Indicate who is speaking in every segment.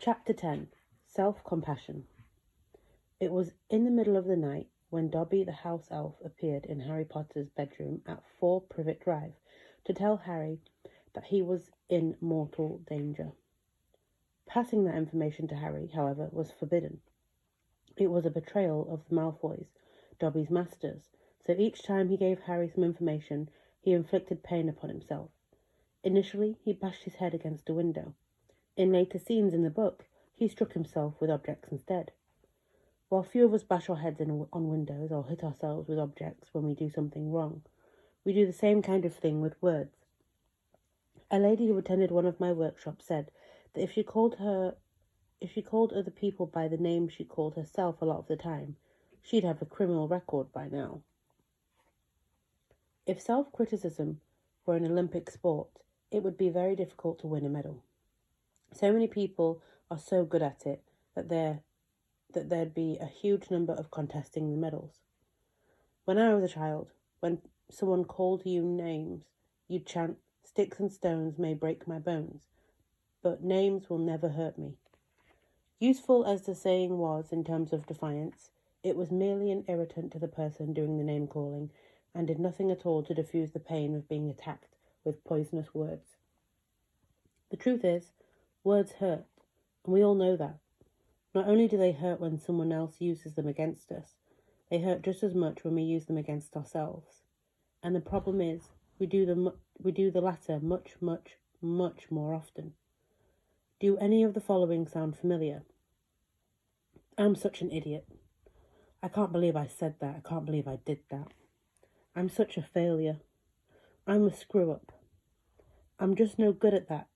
Speaker 1: Chapter 10. Self-Compassion. It was in the middle of the night when Dobby the house elf appeared in Harry Potter's bedroom at 4 Privet Drive to tell Harry that he was in mortal danger. Passing that information to Harry, however, was forbidden. It was a betrayal of the Malfoys, Dobby's masters, so each time he gave Harry some information, he inflicted pain upon himself. Initially, he bashed his head against a window. In later scenes in the book, he struck himself with objects instead. While few of us bash our heads on windows or hit ourselves with objects when we do something wrong, we do the same kind of thing with words. A lady who attended one of my workshops said that if she called other people by the name she called herself a lot of the time, she'd have a criminal record by now. If self-criticism were an Olympic sport, it would be very difficult to win a medal. So many people are so good at it that there'd be a huge number of contesting the medals. When I was a child, when someone called you names, you'd chant, "Sticks and stones may break my bones, but names will never hurt me." Useful as the saying was in terms of defiance, it was merely an irritant to the person doing the name-calling and did nothing at all to diffuse the pain of being attacked with poisonous words. The truth is, words hurt, and we all know that. Not only do they hurt when someone else uses them against us, they hurt just as much when we use them against ourselves. And the problem is, we do the latter much, much, much more often. Do any of the following sound familiar? I'm such an idiot. I can't believe I said that. I can't believe I did that. I'm such a failure. I'm a screw-up. I'm just no good at that.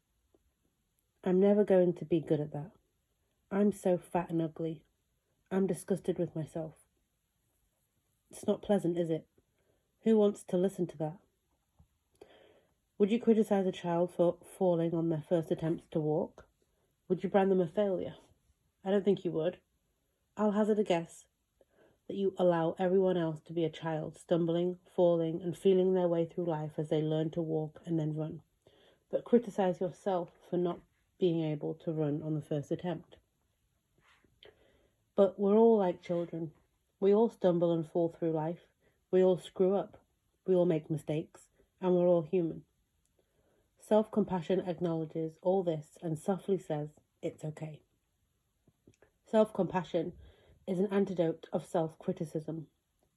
Speaker 1: I'm never going to be good at that. I'm so fat and ugly. I'm disgusted with myself. It's not pleasant, is it? Who wants to listen to that? Would you criticize a child for falling on their first attempts to walk? Would you brand them a failure? I don't think you would. I'll hazard a guess that you allow everyone else to be a child, stumbling, falling, and feeling their way through life as they learn to walk and then run. But criticize yourself for not being able to run on the first attempt. But we're all like children. We all stumble and fall through life. We all screw up. We all make mistakes. And we're all human. Self-compassion acknowledges all this and softly says, it's okay. Self-compassion is an antidote of self-criticism.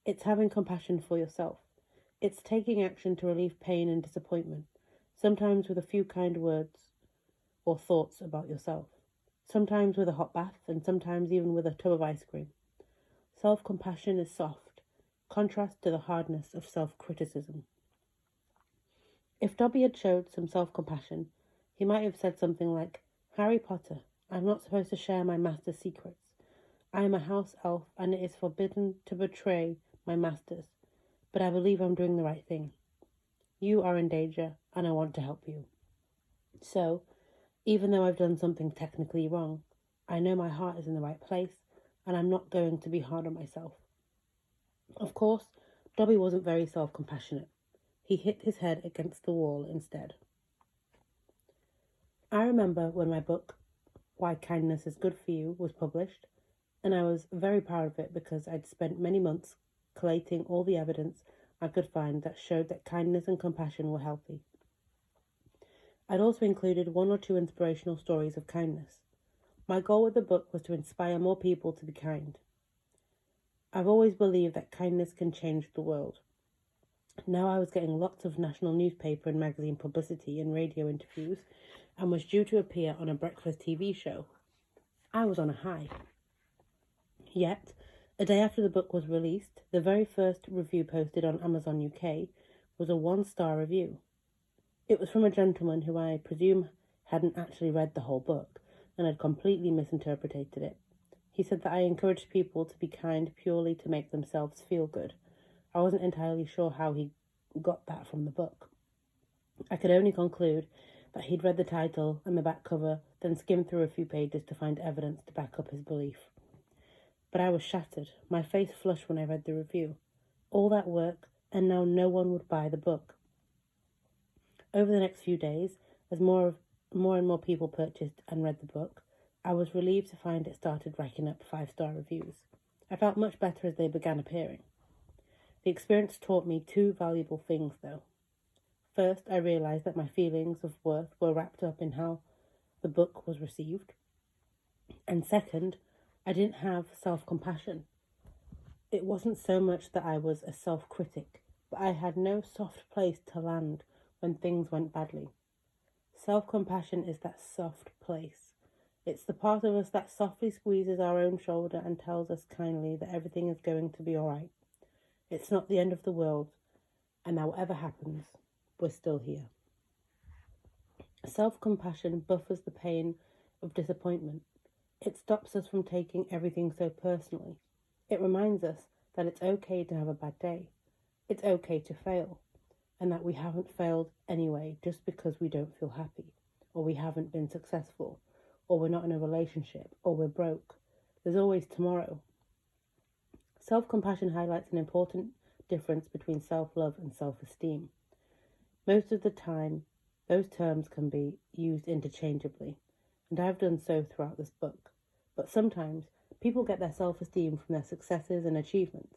Speaker 1: It's having compassion for yourself. It's taking action to relieve pain and disappointment, sometimes with a few kind words or thoughts about yourself, sometimes with a hot bath, and sometimes even with a tub of ice cream. Self-compassion is soft, contrast to the hardness of self-criticism. If Dobby had showed some self-compassion, he might have said something like, "Harry Potter, I'm not supposed to share my master's secrets. I am a house elf, and it is forbidden to betray my masters, but I believe I'm doing the right thing. You are in danger, and I want to help you. So, even though I've done something technically wrong, I know my heart is in the right place, and I'm not going to be hard on myself." Of course, Dobby wasn't very self-compassionate. He hit his head against the wall instead. I remember when my book, Why Kindness is Good for You, was published, and I was very proud of it because I'd spent many months collating all the evidence I could find that showed that kindness and compassion were healthy. I'd also included 1 or 2 inspirational stories of kindness. My goal with the book was to inspire more people to be kind. I've always believed that kindness can change the world. Now I was getting lots of national newspaper and magazine publicity and radio interviews and was due to appear on a breakfast TV show. I was on a high. Yet, a day after the book was released, the very first review posted on Amazon UK was a 1-star review. It was from a gentleman who I presume hadn't actually read the whole book and had completely misinterpreted it. He said that I encouraged people to be kind purely to make themselves feel good. I wasn't entirely sure how he got that from the book. I could only conclude that he'd read the title and the back cover, then skimmed through a few pages to find evidence to back up his belief. But I was shattered. My face flushed when I read the review. All that work, and now no one would buy the book. Over the next few days, as more and more people purchased and read the book, I was relieved to find it started racking up 5-star reviews. I felt much better as they began appearing. The experience taught me 2 valuable things, though. First, I realised that my feelings of worth were wrapped up in how the book was received. And second, I didn't have self-compassion. It wasn't so much that I was a self-critic, but I had no soft place to land when things went badly. Self-compassion is that soft place. It's the part of us that softly squeezes our own shoulder and tells us kindly that everything is going to be all right. It's not the end of the world, and that whatever happens, we're still here. Self-compassion buffers the pain of disappointment. It stops us from taking everything so personally. It reminds us that it's okay to have a bad day. It's okay to fail, and that we haven't failed anyway just because we don't feel happy, or we haven't been successful, or we're not in a relationship, or we're broke. There's always tomorrow. Self-compassion highlights an important difference between self-love and self-esteem. Most of the time, those terms can be used interchangeably, and I've done so throughout this book. But sometimes, people get their self-esteem from their successes and achievements.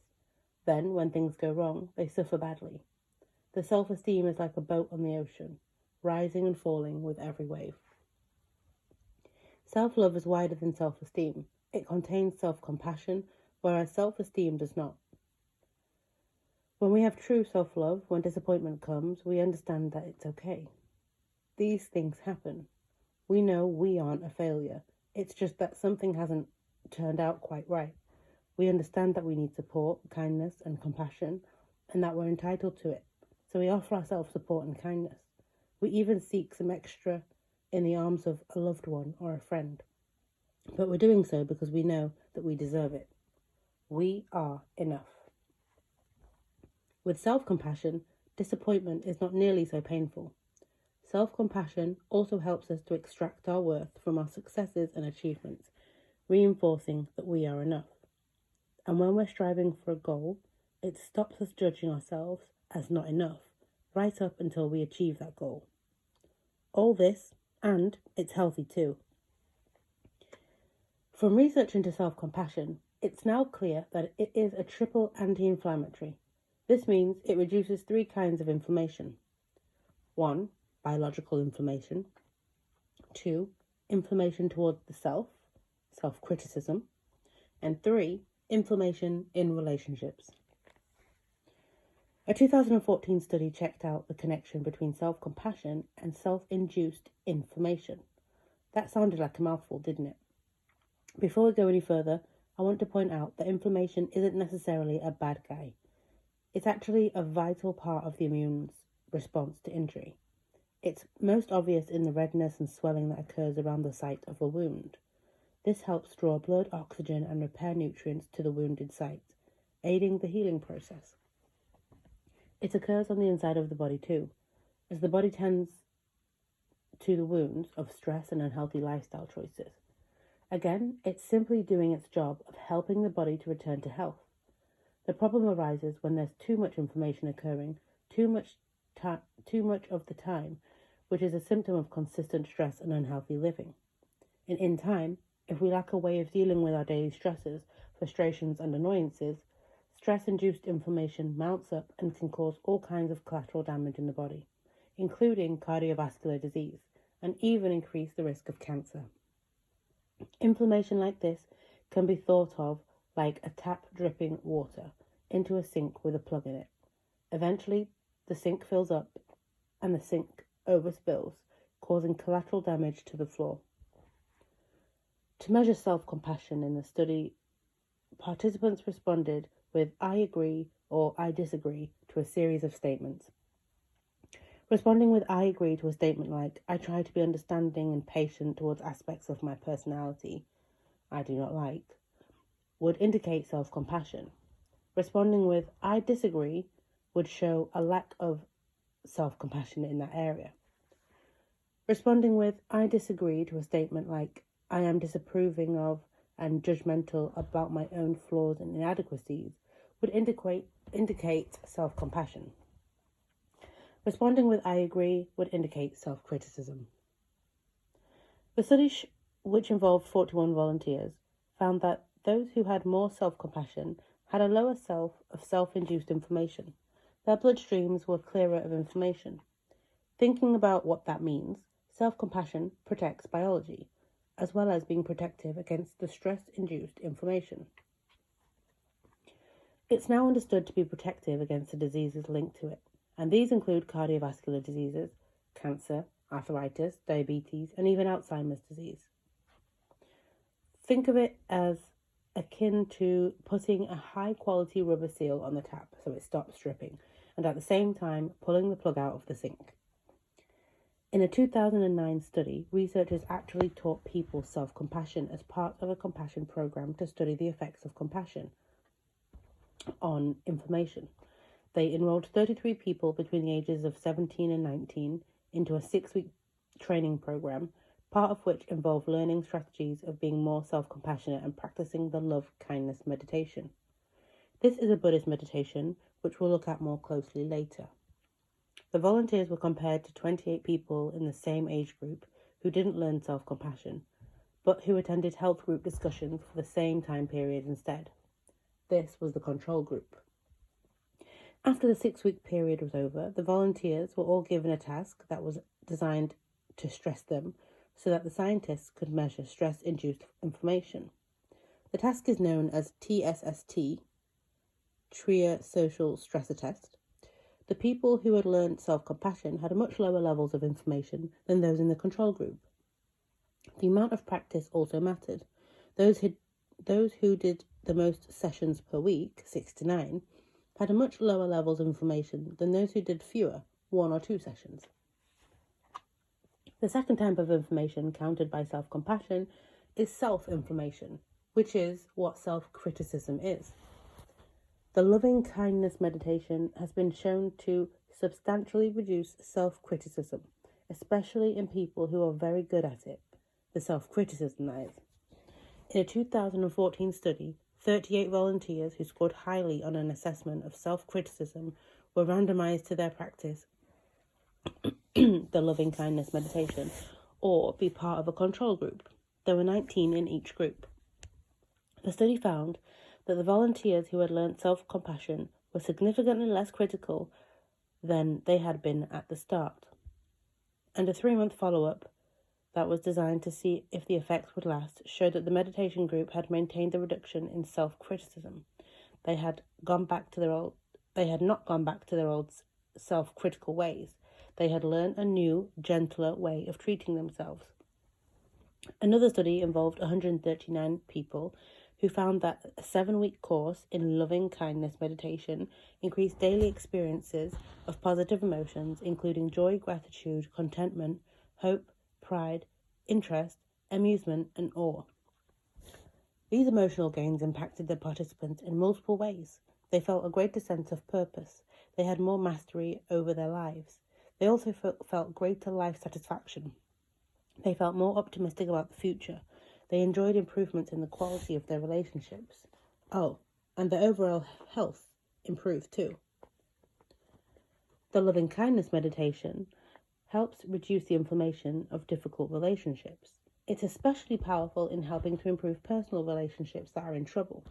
Speaker 1: Then, when things go wrong, they suffer badly. The self-esteem is like a boat on the ocean, rising and falling with every wave. Self-love is wider than self-esteem. It contains self-compassion, whereas self-esteem does not. When we have true self-love, when disappointment comes, we understand that it's okay. These things happen. We know we aren't a failure. It's just that something hasn't turned out quite right. We understand that we need support, kindness, and compassion, and that we're entitled to it. So we offer ourselves support and kindness. We even seek some extra in the arms of a loved one or a friend. But we're doing so because we know that we deserve it. We are enough. With self-compassion, disappointment is not nearly so painful. Self-compassion also helps us to extract our worth from our successes and achievements, reinforcing that we are enough. And when we're striving for a goal, it stops us judging ourselves as not enough, right up until we achieve that goal. All this, and it's healthy too. From research into self-compassion, it's now clear that it is a triple anti-inflammatory. This means it reduces 3 kinds of inflammation. 1, biological inflammation. 2, inflammation towards the self, self-criticism. And 3, inflammation in relationships. A 2014 study checked out the connection between self-compassion and self-induced inflammation. That sounded like a mouthful, didn't it? Before we go any further, I want to point out that inflammation isn't necessarily a bad guy. It's actually a vital part of the immune response to injury. It's most obvious in the redness and swelling that occurs around the site of a wound. This helps draw blood, oxygen, and repair nutrients to the wounded site, aiding the healing process. It occurs on the inside of the body too, as the body tends to the wounds of stress and unhealthy lifestyle choices. Again, it's simply doing its job of helping the body to return to health. The problem arises when there's too much inflammation occurring, too much of the time, which is a symptom of consistent stress and unhealthy living. And in time, if we lack a way of dealing with our daily stresses, frustrations, and annoyances, stress-induced inflammation mounts up and can cause all kinds of collateral damage in the body, including cardiovascular disease, and even increase the risk of cancer. Inflammation like this can be thought of like a tap dripping water into a sink with a plug in it. Eventually, the sink fills up and the sink overspills, causing collateral damage to the floor. To measure self-compassion in the study, participants responded with "I agree" or "I disagree" to a series of statements. Responding with "I agree" to a statement like "I try to be understanding and patient towards aspects of my personality I do not like" would indicate self-compassion. Responding with "I disagree" would show a lack of self-compassion in that area. Responding with "I disagree" to a statement like "I am disapproving of and judgmental about my own flaws and inadequacies" would indicate self-compassion. Responding with "I agree" would indicate self-criticism. The study which involved 41 volunteers, found that those who had more self-compassion had a lower of self-induced inflammation. Their bloodstreams were clearer of inflammation. Thinking about what that means, self-compassion protects biology, as well as being protective against the stress-induced inflammation. It's now understood to be protective against the diseases linked to it, and these include cardiovascular diseases, cancer, arthritis, diabetes, and even Alzheimer's disease. Think of it as akin to putting a high-quality rubber seal on the tap so it stops dripping, and at the same time pulling the plug out of the sink. In a 2009 study, researchers actually taught people self-compassion as part of a compassion program to study the effects of compassion on inflammation. They enrolled 33 people between the ages of 17 and 19 into a 6-week training program, part of which involved learning strategies of being more self-compassionate and practicing the love-kindness meditation. This is a Buddhist meditation, which we'll look at more closely later. The volunteers were compared to 28 people in the same age group who didn't learn self-compassion, but who attended health group discussions for the same time period instead. This was the control group. After the 6-week period was over, the volunteers were all given a task that was designed to stress them so that the scientists could measure stress-induced inflammation. The task is known as TSST, Trier Social Stressor Test. The people who had learned self-compassion had much lower levels of inflammation than those in the control group. The amount of practice also mattered. Those who did the most sessions per week, 6 to 9, had a much lower levels of inflammation than those who did fewer, 1 or 2 sessions. The second type of inflammation countered by self-compassion is self-inflammation, which is what self-criticism is. The loving-kindness meditation has been shown to substantially reduce self-criticism, especially in people who are very good at it, the self-criticism that is. In a 2014 study, 38 volunteers who scored highly on an assessment of self-criticism were randomized to their practice the loving-kindness meditation or be part of a control group. There were 19 in each group. The study found that the volunteers who had learnt self-compassion were significantly less critical than they had been at the start. And a 3-month follow-up that was designed to see if the effects would last showed that the meditation group had maintained the reduction in self-criticism. They had not gone back to their old self-critical ways. They had learned a new, gentler way of treating themselves. Another study involved 139 people who found that a 7-week course in loving-kindness meditation increased daily experiences of positive emotions, including joy, gratitude, contentment, hope, pride, interest, amusement, and awe. These emotional gains impacted the participants in multiple ways. They felt a greater sense of purpose. They had more mastery over their lives. They also felt greater life satisfaction. They felt more optimistic about the future. They enjoyed improvements in the quality of their relationships. Oh, and their overall health improved too. The loving-kindness meditation helps reduce the inflammation of difficult relationships. It's especially powerful in helping to improve personal relationships that are in trouble,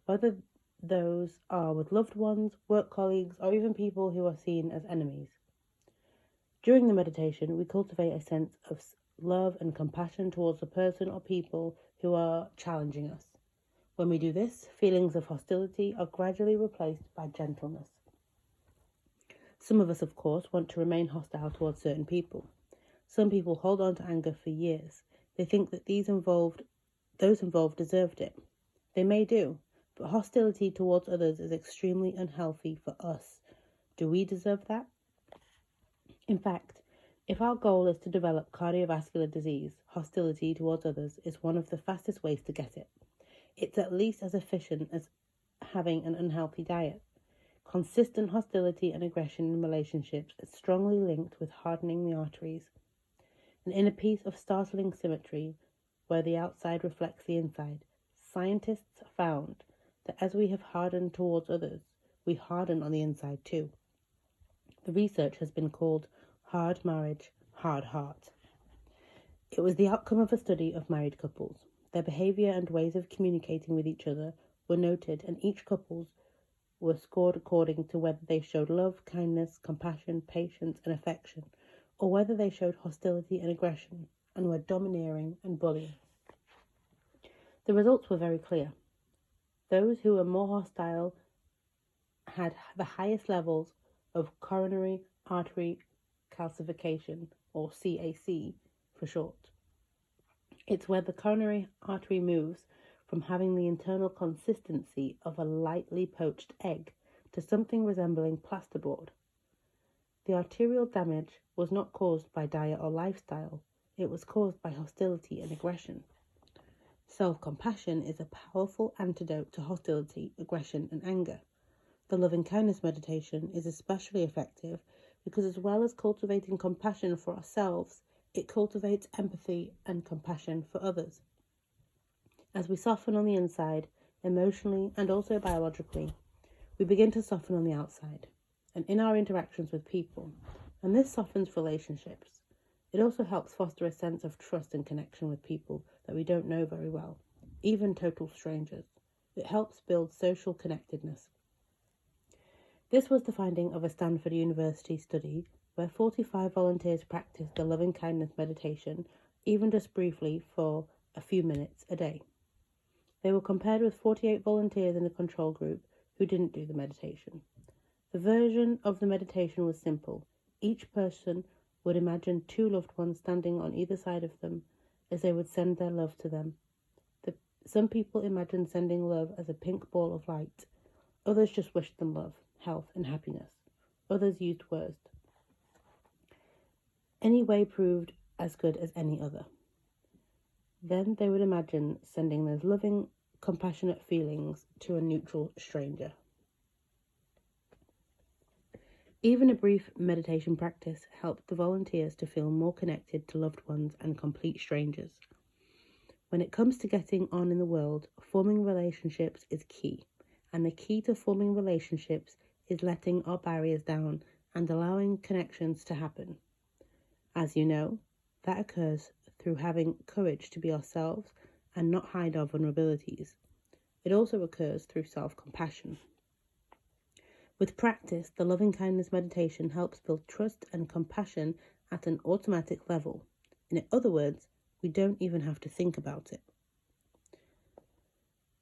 Speaker 1: whether those are with loved ones, work colleagues, or even people who are seen as enemies. During the meditation, we cultivate a sense of love and compassion towards the person or people who are challenging us. When we do this, feelings of hostility are gradually replaced by gentleness. Some of us, of course, want to remain hostile towards certain people. Some people hold on to anger for years. They think that those involved deserved it. They may do, but hostility towards others is extremely unhealthy for us. Do we deserve that? In fact, if our goal is to develop cardiovascular disease, hostility towards others is one of the fastest ways to get it. It's at least as efficient as having an unhealthy diet. Consistent hostility and aggression in relationships is strongly linked with hardening the arteries. And in a piece of startling symmetry, where the outside reflects the inside, scientists found that as we have hardened towards others, we harden on the inside too. The research has been called hard marriage, hard heart. It was the outcome of a study of married couples. Their behaviour and ways of communicating with each other were noted, and each couple's were scored according to whether they showed love, kindness, compassion, patience, and affection, or whether they showed hostility and aggression, and were domineering and bullying. The results were very clear. Those who were more hostile had the highest levels of coronary artery calcification, or CAC for short. It's where the coronary artery moves from having the internal consistency of a lightly poached egg to something resembling plasterboard. The arterial damage was not caused by diet or lifestyle, it was caused by hostility and aggression. Self-compassion is a powerful antidote to hostility, aggression, and anger. The loving-kindness meditation is especially effective because, as well as cultivating compassion for ourselves, it cultivates empathy and compassion for others. As we soften on the inside, emotionally and also biologically, we begin to soften on the outside and in our interactions with people, and this softens relationships. It also helps foster a sense of trust and connection with people that we don't know very well, even total strangers. It helps build social connectedness. This was the finding of a Stanford University study where 45 volunteers practiced the loving-kindness meditation, even just briefly for a few minutes a day. They were compared with 48 volunteers in a control group who didn't do the meditation. The version of the meditation was simple. Each person would imagine two loved ones standing on either side of them as they would send their love to them. Some people imagined sending love as a pink ball of light. Others just wished them love, health, and happiness. Others used words. Any way proved as good as any other. Then they would imagine sending those loving, compassionate feelings to a neutral stranger. Even a brief meditation practice helped the volunteers to feel more connected to loved ones and complete strangers. When it comes to getting on in the world, forming relationships is key, and the key to forming relationships is letting our barriers down and allowing connections to happen. As you know, that occurs through having courage to be ourselves and not hide our vulnerabilities. It also occurs through self-compassion. With practice, the loving-kindness meditation helps build trust and compassion at an automatic level. In other words, we don't even have to think about it.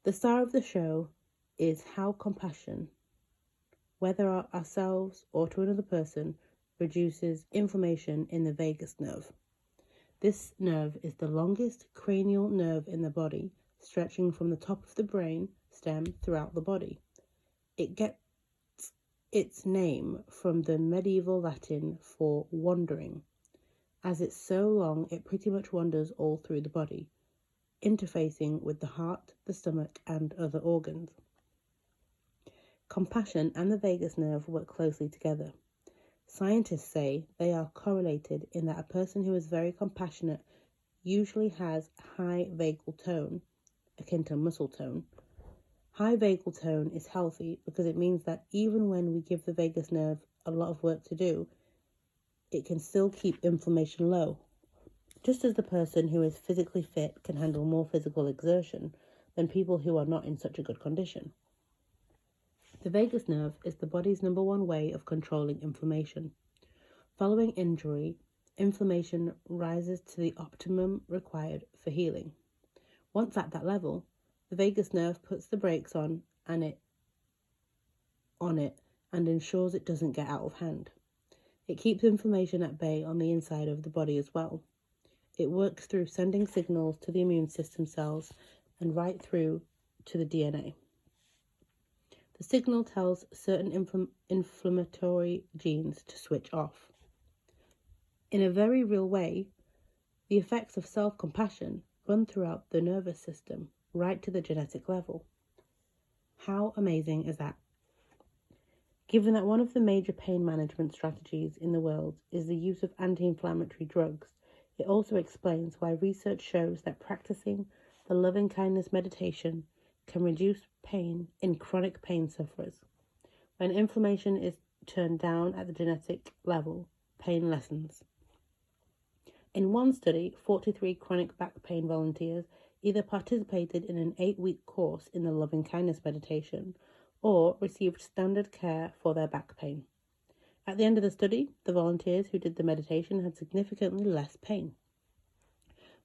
Speaker 1: The star of the show is how compassion, whether ourselves or to another person, reduces inflammation in the vagus nerve. This nerve is the longest cranial nerve in the body, stretching from the top of the brain stem throughout the body. It gets its name from the medieval Latin for wandering. As it's so long, it pretty much wanders all through the body, interfacing with the heart, the stomach, and other organs. Compassion and the vagus nerve work closely together. Scientists say they are correlated in that a person who is very compassionate usually has high vagal tone, akin to muscle tone. High vagal tone is healthy because it means that even when we give the vagus nerve a lot of work to do, it can still keep inflammation low. Just as the person who is physically fit can handle more physical exertion than people who are not in such a good condition. The vagus nerve is the body's number one way of controlling inflammation. Following injury, inflammation rises to the optimum required for healing. Once at that level, the vagus nerve puts the brakes on it and ensures it doesn't get out of hand. It keeps inflammation at bay on the inside of the body as well. It works through sending signals to the immune system cells and right through to the DNA. The signal tells certain inflammatory genes to switch off. In a very real way, the effects of self-compassion run throughout the nervous system, right to the genetic level. How amazing is that? Given that one of the major pain management strategies in the world is the use of anti-inflammatory drugs, it also explains why research shows that practicing the loving-kindness meditation can reduce pain in chronic pain sufferers. When inflammation is turned down at the genetic level, pain lessens. In one study, 43 chronic back pain volunteers either participated in an 8-week course in the loving-kindness meditation or received standard care for their back pain. At the end of the study, the volunteers who did the meditation had significantly less pain.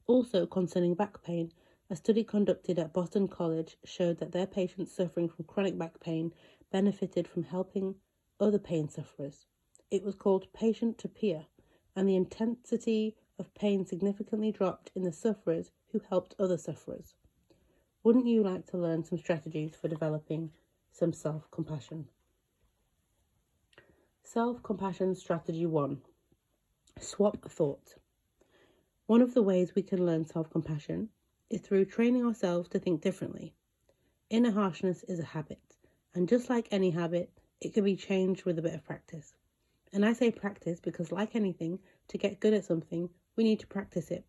Speaker 1: Also, concerning back pain, a study conducted at Boston College showed that their patients suffering from chronic back pain benefited from helping other pain sufferers. It was called patient to peer, and the intensity of pain significantly dropped in the sufferers who helped other sufferers. Wouldn't you like to learn some strategies for developing some self-compassion? Self-compassion strategy 1. Swap thought. One of the ways we can learn self-compassion is through training ourselves to think differently. Inner harshness is a habit, and just like any habit, it can be changed with a bit of practice. And I say practice because, like anything, to get good at something, we need to practice it.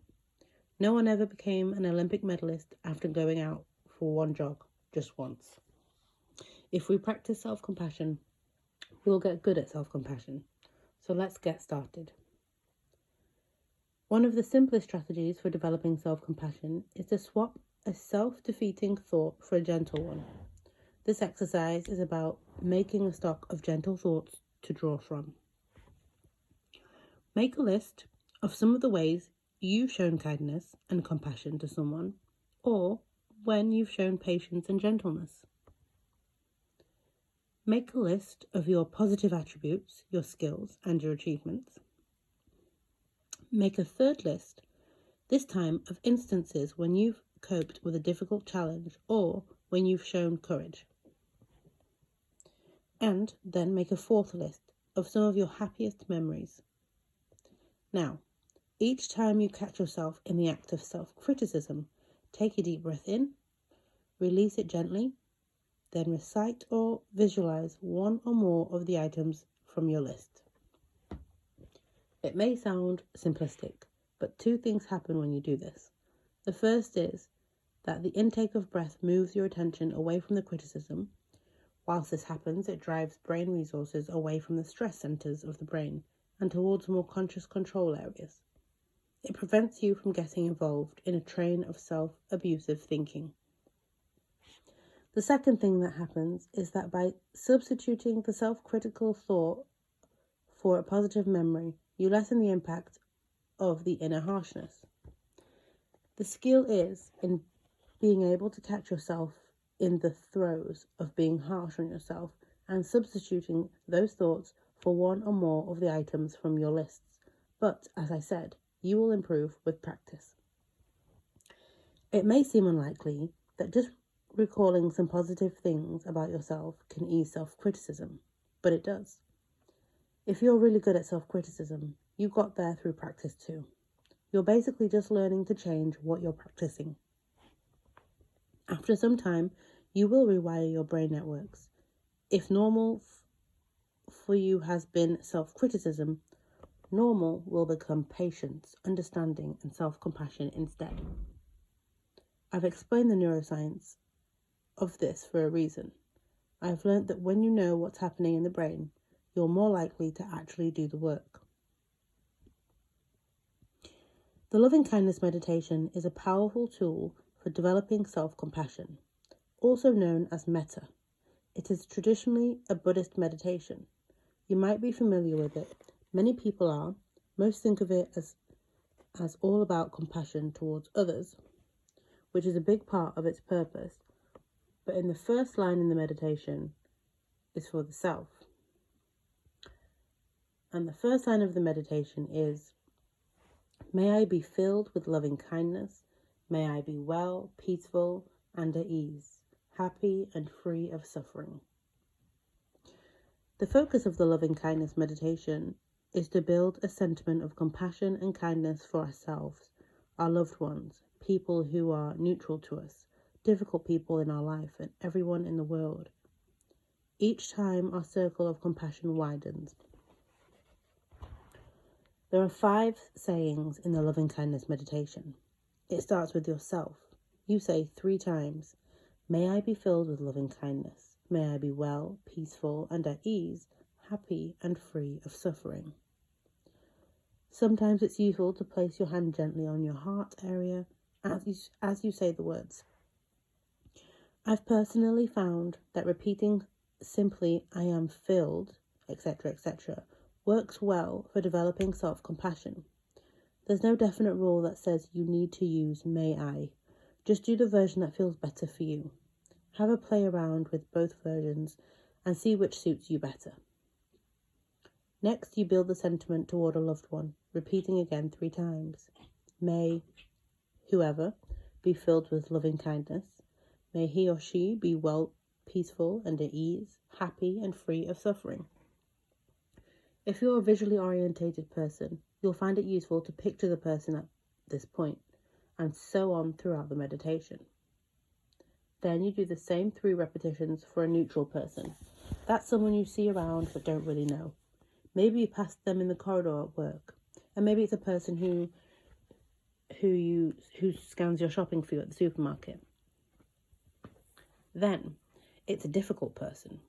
Speaker 1: No one ever became an Olympic medalist after going out for one jog, just once. If we practice self-compassion, we'll get good at self-compassion. So let's get started. One of the simplest strategies for developing self-compassion is to swap a self-defeating thought for a gentle one. This exercise is about making a stock of gentle thoughts to draw from. Make a list of some of the ways you've shown kindness and compassion to someone, or when you've shown patience and gentleness. Make a list of your positive attributes, your skills, and your achievements. Make a third list, this time of instances when you've coped with a difficult challenge or when you've shown courage. And then make a fourth list of some of your happiest memories. Now, each time you catch yourself in the act of self-criticism, take a deep breath in, release it gently, then recite or visualize one or more of the items from your list. It may sound simplistic, but 2 things happen when you do this. The first is that the intake of breath moves your attention away from the criticism. Whilst this happens, it drives brain resources away from the stress centers of the brain and towards more conscious control areas. It prevents you from getting involved in a train of self-abusive thinking. The second thing that happens is that by substituting the self-critical thought for a positive memory, you lessen the impact of the inner harshness. The skill is in being able to catch yourself in the throes of being harsh on yourself and substituting those thoughts for one or more of the items from your lists. But, as I said, you will improve with practice. It may seem unlikely that just recalling some positive things about yourself can ease self-criticism, but it does. If you're really good at self-criticism, you got there through practice too. You're basically just learning to change what you're practicing. After some time, you will rewire your brain networks. If normal for you has been self-criticism, normal will become patience, understanding, and self-compassion instead. I've explained the neuroscience of this for a reason. I've learned that when you know what's happening in the brain, you're more likely to actually do the work. The loving-kindness meditation is a powerful tool for developing self-compassion, also known as metta. It is traditionally a Buddhist meditation. You might be familiar with it. Many people are. Most think of it as all about compassion towards others, which is a big part of its purpose. But in the first line in the meditation is for the self. And the first line of the meditation is, "May I be filled with loving kindness. May I be well, peaceful, and at ease, happy and free of suffering." The focus of the loving kindness meditation is to build a sentiment of compassion and kindness for ourselves, our loved ones, people who are neutral to us, difficult people in our life, and everyone in the world. Each time our circle of compassion widens. There are 5 sayings in the loving kindness meditation. It starts with yourself. You say 3 times, "May I be filled with loving kindness. May I be well, peaceful, and at ease, happy and free of suffering." Sometimes it's useful to place your hand gently on your heart area as you say the words. I've personally found that repeating simply, I am filled, etc., etc., works well for developing self-compassion. There's no definite rule that says you need to use may I. Just do the version that feels better for you. Have a play around with both versions and see which suits you better. Next, you build the sentiment toward a loved one, repeating again 3 times. May whoever be filled with loving kindness. May he or she be well, peaceful and at ease, happy and free of suffering. If you're a visually orientated person, you'll find it useful to picture the person at this point, and so on throughout the meditation. Then you do the same 3 repetitions for a neutral person. That's someone you see around but don't really know. Maybe you passed them in the corridor at work, and maybe it's a person who scans your shopping for you at the supermarket. Then, it's a difficult person.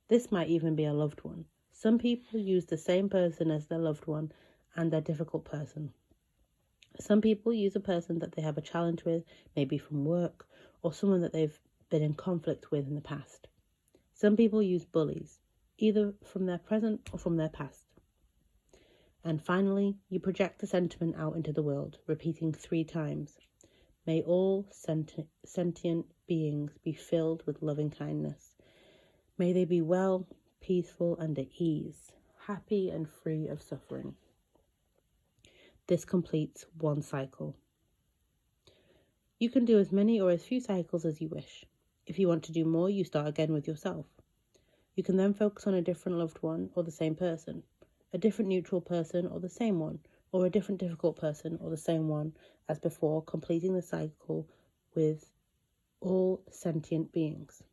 Speaker 1: This might even be a loved one. Some people use the same person as their loved one and their difficult person. Some people use a person that they have a challenge with, maybe from work, or someone that they've been in conflict with in the past. Some people use bullies, either from their present or from their past. And finally, you project the sentiment out into the world, repeating 3 times. May all sentient beings be filled with loving kindness. May they be well, peaceful and at ease, happy and free of suffering. This completes 1 cycle. You can do as many or as few cycles as you wish. If you want to do more, you start again with yourself. You can then focus on a different loved one or the same person, a different neutral person or the same one, or a different difficult person or the same one as before, completing the cycle with all sentient beings.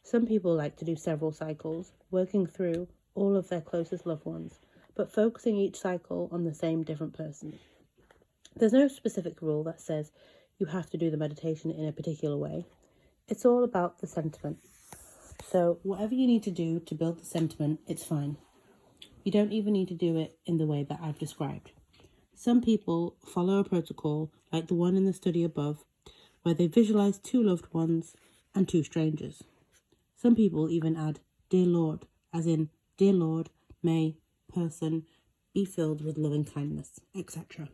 Speaker 1: Some people like to do several cycles, working through all of their closest loved ones, but focusing each cycle on the same different person. There's no specific rule that says you have to do the meditation in a particular way. It's all about the sentiment. So whatever you need to do to build the sentiment, it's fine. You don't even need to do it in the way that I've described. Some people follow a protocol like the one in the study above, where they visualize 2 loved ones and 2 strangers. Some people even add Dear Lord, as in Dear Lord, may person be filled with loving kindness, etc.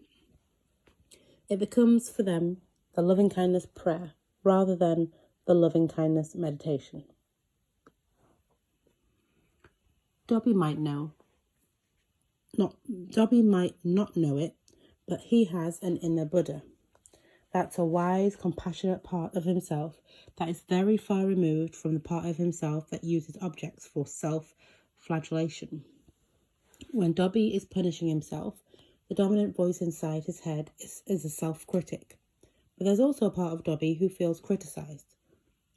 Speaker 1: It becomes for them the loving kindness prayer rather than the loving kindness meditation. Dobby might not know it, but he has an inner Buddha. That's a wise, compassionate part of himself that is very far removed from the part of himself that uses objects for self-flagellation. When Dobby is punishing himself, the dominant voice inside his head is a self-critic. But there's also a part of Dobby who feels criticised.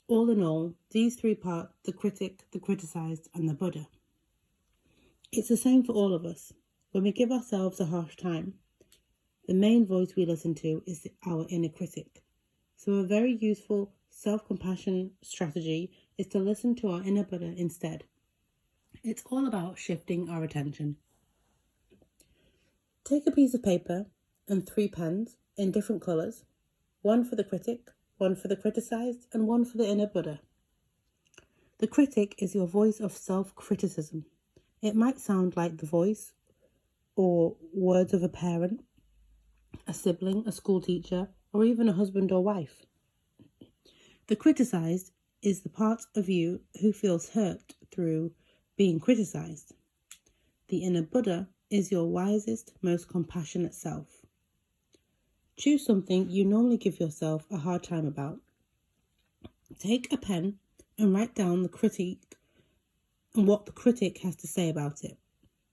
Speaker 1: All in all, these 3 parts, the critic, the criticised, and the Buddha. It's the same for all of us. When we give ourselves a harsh time, the main voice we listen to is our inner critic. So a very useful self-compassion strategy is to listen to our inner Buddha instead. It's all about shifting our attention. Take a piece of paper and 3 pens in different colours, 1 for the critic, 1 for the criticised, and 1 for the inner Buddha. The critic is your voice of self-criticism. It might sound like the voice or words of a parent, a sibling, a school teacher, or even a husband or wife. The criticised is the part of you who feels hurt through being criticised. The inner Buddha is your wisest, most compassionate self. Choose something you normally give yourself a hard time about. Take a pen and write down the critique and what the critic has to say about it.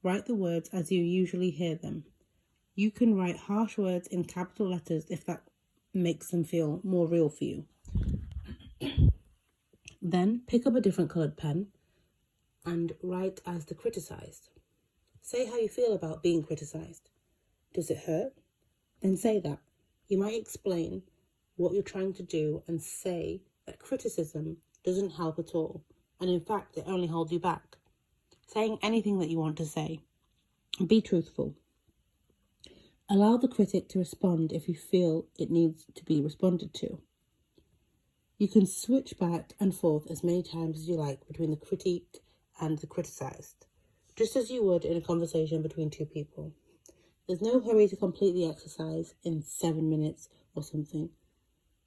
Speaker 1: Write the words as you usually hear them. You can write harsh words in capital letters if that makes them feel more real for you. Then pick up a different coloured pen and write as the criticised. Say how you feel about being criticised. Does it hurt? Then say that. You might explain what you're trying to do and say that criticism doesn't help at all, and in fact it only holds you back. Saying anything that you want to say. Be truthful. Allow the critic to respond if you feel it needs to be responded to. You can switch back and forth as many times as you like between the critique and the criticised, just as you would in a conversation between two people. There's no hurry to complete the exercise in 7 minutes or something.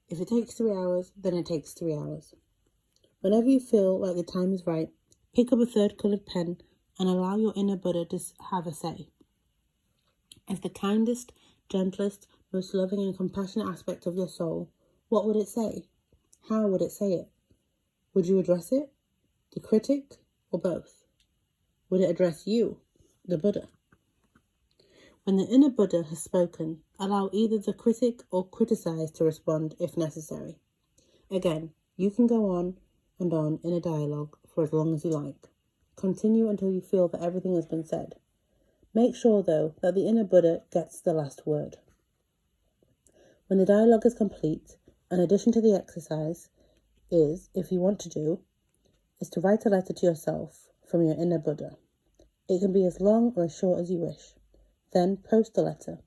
Speaker 1: If it takes 3 hours, then it takes 3 hours. Whenever you feel like the time is right, pick up a third coloured pen and allow your inner Buddha to have a say. As the kindest, gentlest, most loving and compassionate aspect of your soul, what would it say? How would it say it? Would you address it, the critic, or both? Would it address you, the Buddha? When the inner Buddha has spoken, allow either the critic or criticized to respond if necessary. Again, you can go on and on in a dialogue for as long as you like. Continue until you feel that everything has been said. Make sure, though, that the inner Buddha gets the last word. When the dialogue is complete, an addition to the exercise is, if you want to do, is to write a letter to yourself from your inner Buddha. It can be as long or as short as you wish. Then post the letter.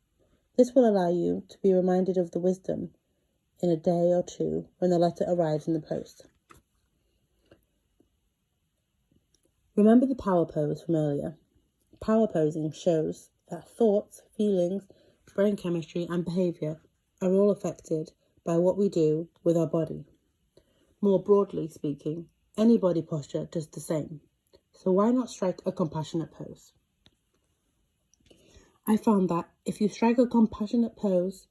Speaker 1: This will allow you to be reminded of the wisdom in a day or two when the letter arrives in the post. Remember the power pose from earlier. Power posing shows that thoughts, feelings, brain chemistry and behaviour are all affected by what we do with our body. More broadly speaking, any body posture does the same. So why not strike a compassionate pose? I found that if you strike a compassionate pose,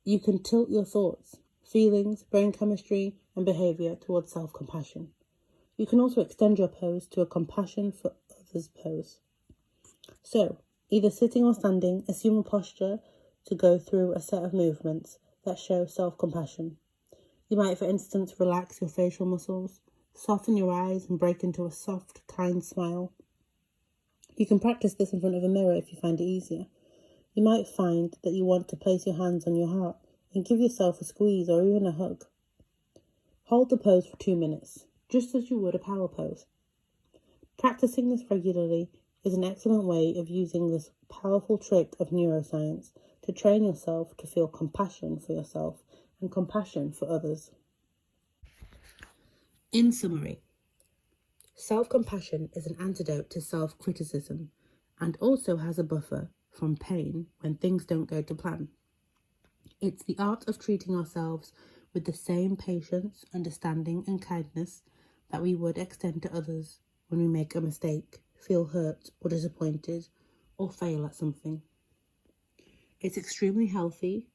Speaker 1: you can tilt your thoughts, feelings, brain chemistry and behaviour towards self-compassion. You can also extend your pose to a compassion for others pose. So, either sitting or standing, assume a posture to go through a set of movements that show self-compassion. You might, for instance, relax your facial muscles, soften your eyes and break into a soft, kind smile. You can practice this in front of a mirror if you find it easier. You might find that you want to place your hands on your heart and give yourself a squeeze or even a hug. Hold the pose for 2 minutes, just as you would a power pose. Practicing this regularly is an excellent way of using this powerful trick of neuroscience to train yourself to feel compassion for yourself and compassion for others. In summary, self-compassion is an antidote to self-criticism and also has a buffer from pain when things don't go to plan. It's the art of treating ourselves with the same patience, understanding and kindness that we would extend to others when we make a mistake, feel hurt or disappointed, or fail at something. It's extremely healthy,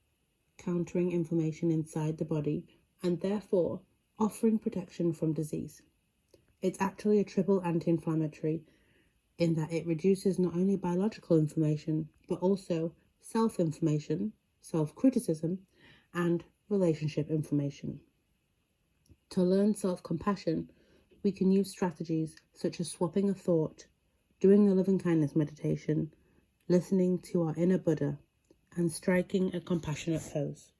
Speaker 1: countering inflammation inside the body and therefore offering protection from disease. It's actually a triple anti-inflammatory in that it reduces not only biological inflammation, but also self-inflammation, self-criticism, and relationship inflammation. To learn self-compassion, we can use strategies such as swapping a thought, doing the loving-kindness meditation, listening to our inner Buddha, and striking a compassionate pose.